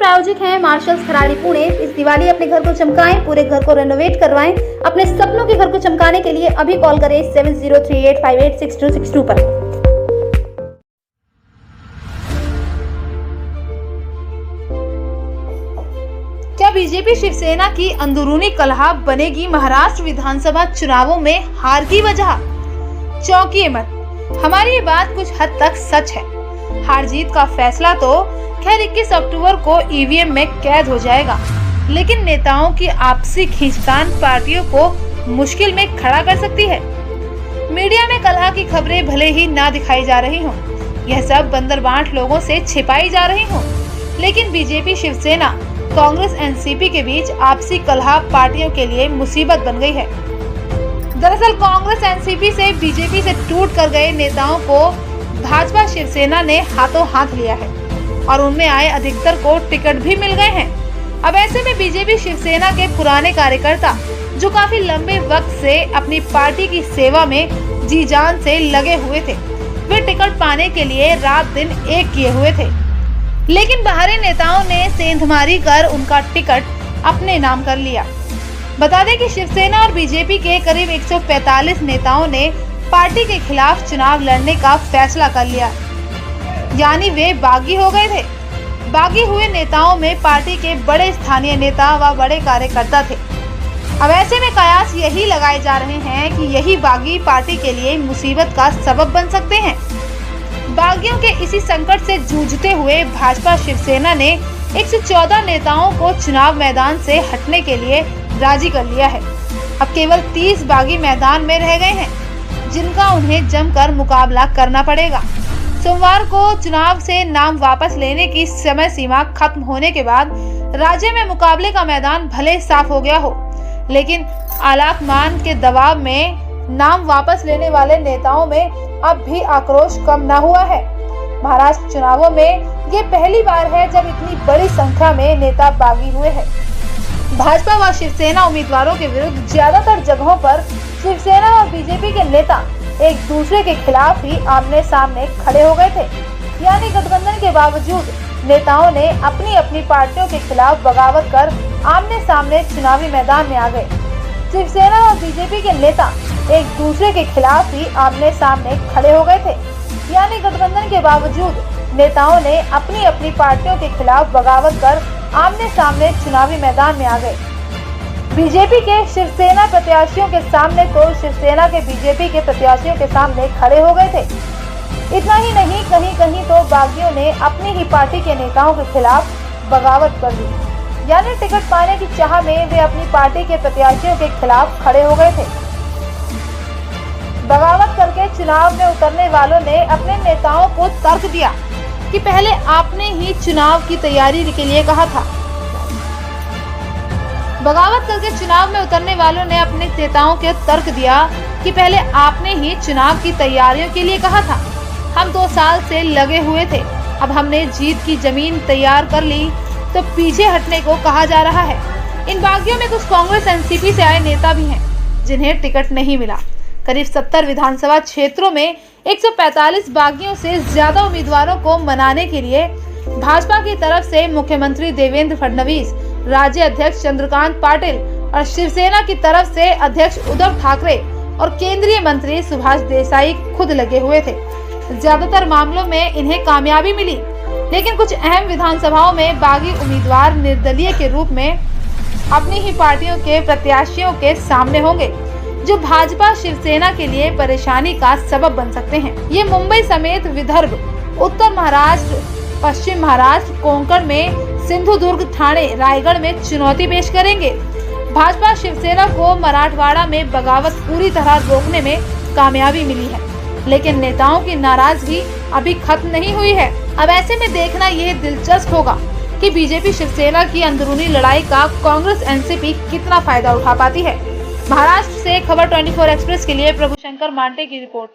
प्रायोजक हैं मार्शल्स खराड़ी पुणे। इस दिवाली अपने घर को चमकाएं, पूरे घर को रेनोवेट करवाएं। अपने सपनों के घर को चमकाने के लिए अभी कॉल करें 7038586262 पर। क्या बीजेपी शिवसेना की अंदरूनी कलह बनेगी महाराष्ट्र विधानसभा चुनावों में हार की वजह? चौंकिए मत, हमारी ये बात कुछ हद तक सच है। हार जीत का फैसला तो खैर 21 अक्टूबर को ईवीएम में कैद हो जाएगा, लेकिन नेताओं की आपसी खींचतान पार्टियों को मुश्किल में खड़ा कर सकती है। मीडिया में कलह की खबरें भले ही ना दिखाई जा रही हों, यह सब बंदरबांट लोगों से छिपाई जा रही हों, लेकिन बीजेपी शिवसेना कांग्रेस एनसीपी के बीच आपसी कलह पार्टियों के लिए मुसीबत बन गई है। दरअसल कांग्रेस एनसीपी से बीजेपी से टूट कर गए नेताओं को भाजपा शिवसेना ने हाथों हाथ लिया है और उनमें आए अधिकतर को टिकट भी मिल गए हैं। अब ऐसे में बीजेपी शिवसेना के पुराने कार्यकर्ता जो काफी लंबे वक्त से अपनी पार्टी की सेवा में जी जान से लगे हुए थे, वे टिकट पाने के लिए रात दिन एक किए हुए थे, लेकिन बाहरी नेताओं ने सेंधमारी कर उनका टिकट अपने नाम कर लिया। बता दें कि शिवसेना और बीजेपी के करीब 145 नेताओं ने पार्टी के खिलाफ चुनाव लड़ने का फैसला कर लिया, यानी वे बागी हो गए थे। बागी हुए नेताओं में पार्टी के बड़े स्थानीय नेता व बड़े कार्यकर्ता थे। अब ऐसे में कयास यही लगाए जा रहे हैं कि यही बागी पार्टी के लिए मुसीबत का सबब बन सकते हैं। बागियों के इसी संकट से जूझते हुए भाजपा शिवसेना ने 114 नेताओं को चुनाव मैदान से हटने के लिए राजी कर लिया है। अब केवल 30 बागी मैदान में रह गए हैं, जिनका उन्हें जमकर मुकाबला करना पड़ेगा। सोमवार को चुनाव से नाम वापस लेने की समय सीमा खत्म होने के बाद राज्य में मुकाबले का मैदान भले साफ हो गया हो, लेकिन आलाकमान के दबाव में नाम वापस लेने वाले नेताओं में अब भी आक्रोश कम न हुआ है। महाराष्ट्र चुनावों में ये पहली बार है जब इतनी बड़ी संख्या में नेता बागी हुए हैं। भाजपा व शिवसेना उम्मीदवारों के विरुद्ध ज्यादातर जगहों पर शिवसेना और बीजेपी के नेता एक दूसरे के खिलाफ ही आमने सामने खड़े हो गए थे, यानी गठबंधन के बावजूद नेताओं ने अपनी अपनी पार्टियों के खिलाफ बगावत कर आमने सामने चुनावी मैदान में आ गए। शिवसेना और बीजेपी के नेता एक दूसरे के खिलाफ ही आमने सामने खड़े हो गए थे, यानी गठबंधन के बावजूद नेताओं ने अपनी अपनी पार्टियों के खिलाफ बगावत कर आमने सामने चुनावी मैदान में आ गए। बीजेपी के शिवसेना प्रत्याशियों के सामने तो शिवसेना के बीजेपी के प्रत्याशियों के सामने खड़े हो गए थे। इतना ही नहीं, कहीं कहीं तो बागियों ने अपनी ही पार्टी के नेताओं के खिलाफ बगावत कर दी, यानी टिकट पाने की चाह में वे अपनी पार्टी के प्रत्याशियों के खिलाफ खड़े हो गए थे। बगावत करके चुनाव में उतरने वालों ने अपने नेताओं को तर्क दिया कि पहले आपने ही चुनाव की तैयारी के लिए कहा था। बगावत करके चुनाव में उतरने वालों ने अपने नेताओं को तर्क दिया कि पहले आपने ही चुनाव की तैयारियों के लिए कहा था। हम 2 साल से लगे हुए थे, अब हमने जीत की जमीन तैयार कर ली तो पीछे हटने को कहा जा रहा है। इन बागियों में कुछ कांग्रेस एनसीपी से आए नेता भी हैं, जिन्हें टिकट नहीं मिला। करीब 70 विधानसभा क्षेत्रों में 145 बागियों से ज्यादा उम्मीदवारों को मनाने के लिए भाजपा की तरफ से मुख्यमंत्री देवेंद्र फडणवीस, राज्य अध्यक्ष चंद्रकांत पाटिल और शिवसेना की तरफ से अध्यक्ष उद्धव ठाकरे और केंद्रीय मंत्री सुभाष देसाई खुद लगे हुए थे। ज्यादातर मामलों में इन्हें कामयाबी मिली, लेकिन कुछ अहम विधानसभाओं में बागी उम्मीदवार निर्दलीय के रूप में अपनी ही पार्टियों के प्रत्याशियों के सामने होंगे, जो भाजपा शिवसेना के लिए परेशानी का सबब बन सकते हैं। ये मुंबई समेत विदर्भ, उत्तर महाराष्ट्र, पश्चिम महाराष्ट्र, कोंकण में, सिंधुदुर्ग, ठाणे, रायगढ़ में चुनौती पेश करेंगे। भाजपा शिवसेना को मराठवाड़ा में बगावत पूरी तरह रोकने में कामयाबी मिली है, लेकिन नेताओं की नाराजगी अभी खत्म नहीं हुई है। अब ऐसे में देखना यह दिलचस्प होगा कि बीजेपी शिवसेना की अंदरूनी लड़ाई का कांग्रेस एनसीपी कितना फायदा उठा पाती है। महाराष्ट्र से खबर 24 एक्सप्रेस के लिए प्रभुशंकर मांटे की report.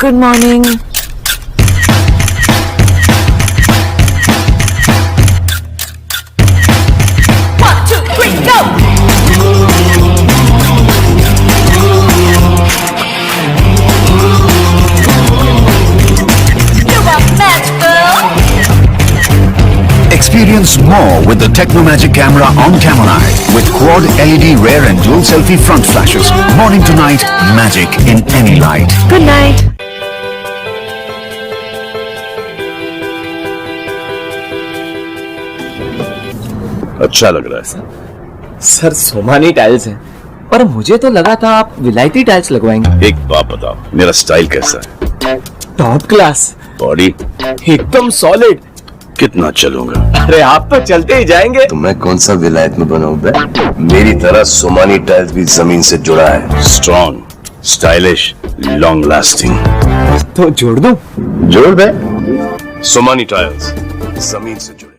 Good morning. Experience more with the Technomagic camera on Camera Eye with quad LED rear and dual selfie front flashes. Morning to night, magic in any light. Good night. अच्छा लग रहा है sir. Sir Somani tiles हैं, पर मुझे तो लगा था आप विलायती टाइल्स लगवाएंगे। एक बात बताओ, मेरा स्टाइल कैसा है? टॉप क्लास, बॉडी एकदम सॉलिड। कितना चलूंगा? अरे आप तो चलते ही जाएंगे। तो मैं कौन सा विलायत में बनाऊं बे? मेरी तरह सोमानी टाइल्स भी जमीन से जुड़ा है। Strong, stylish, long lasting. तो जोड़ दूं? जोड़ बे। सोमानी टाइल्स जमीन से जुड़ा।